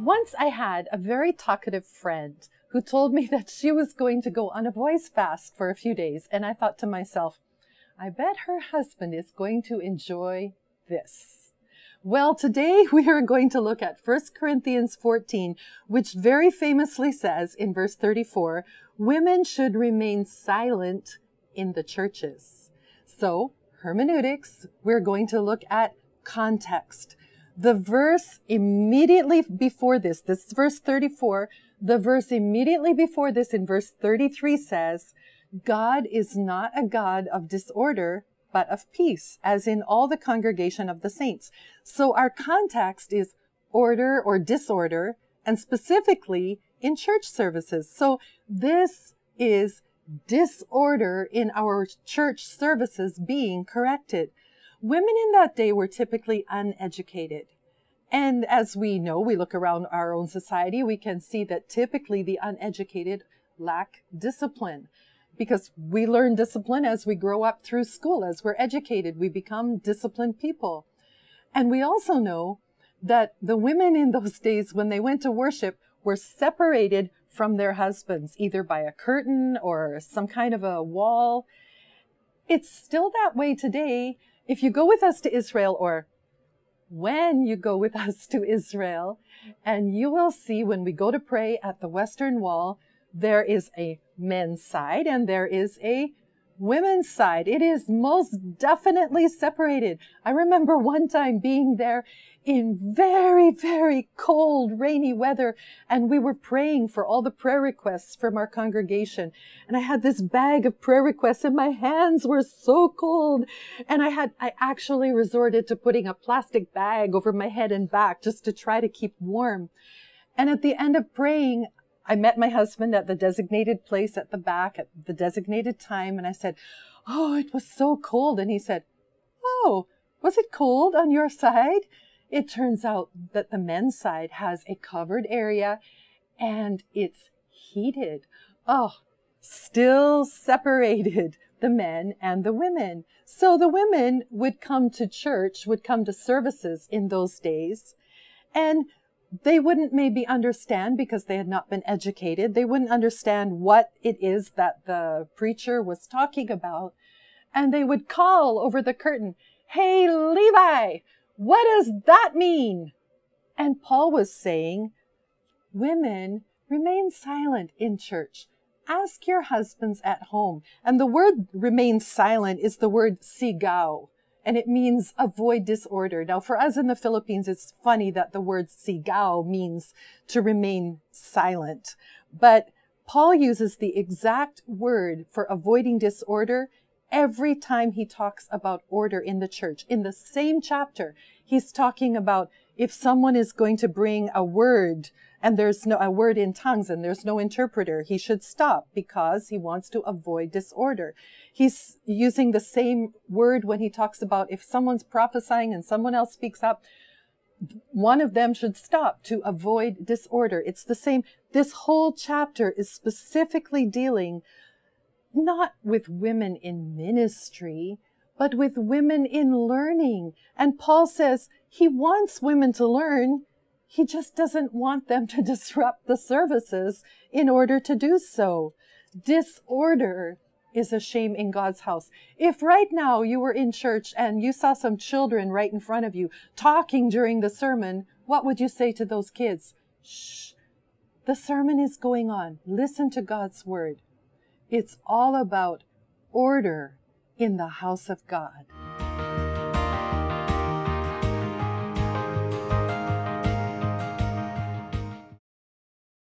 Once I had a very talkative friend who told me that she was going to go on a voice fast for a few days. And I thought to myself, I bet her husband is going to enjoy this. Well, today we are going to look at 1 Corinthians 14, which very famously says in verse 34, women should remain silent in the churches. So, hermeneutics, we're going to look at context. The verse immediately before this is verse 34, the verse immediately before this in verse 33 says, God is not a God of disorder, but of peace, as in all the congregation of the saints. So our context is order or disorder, and specifically in church services. So this is disorder in our church services being corrected. Women in that day were typically uneducated. And as we know, we look around our own society, we can see that typically the uneducated lack discipline. Because we learn discipline as we grow up through school. As we're educated, we become disciplined people. And we also know that the women in those days, when they went to worship, were separated from their husbands, either by a curtain or some kind of a wall. It's still that way today. If you go with us to Israel, or when you go with us to Israel, and you will see when we go to pray at the Western Wall, there is a men's side and there is a women's side. It is most definitely separated. I remember one time being there in very, very cold, rainy weather, and we were praying for all the prayer requests from our congregation. And I had this bag of prayer requests and my hands were so cold. And I actually resorted to putting a plastic bag over my head and back just to try to keep warm. And at the end of praying, I met my husband at the designated place at the back at the designated time. And I said, oh, it was so cold. And he said, oh, was it cold on your side? It turns out that the men's side has a covered area and it's heated. Oh, still separated, the men and the women. So the women would come to church, would come to services in those days, and they wouldn't maybe understand because they had not been educated. They wouldn't understand what it is that the preacher was talking about. And they would call over the curtain, hey, Levi, what does that mean? And Paul was saying, women, remain silent in church. Ask your husbands at home. And the word remain silent is the word sigaw. And it means avoid disorder. Now, for us in the Philippines, it's funny that the word sigaw means to remain silent. But Paul uses the exact word for avoiding disorder every time he talks about order in the church. In the same chapter, he's talking about if someone is going to bring a word and there's a word in tongues and there's no interpreter, he should stop because he wants to avoid disorder. He's using the same word when he talks about if someone's prophesying and someone else speaks up, one of them should stop to avoid disorder. It's the same. This whole chapter is specifically dealing not with women in ministry, but with women in learning. And Paul says he wants women to learn. He just doesn't want them to disrupt the services in order to do so. Disorder is a shame in God's house. If right now you were in church and you saw some children right in front of you talking during the sermon, what would you say to those kids? Shh, the sermon is going on. Listen to God's word. It's all about order in the house of God.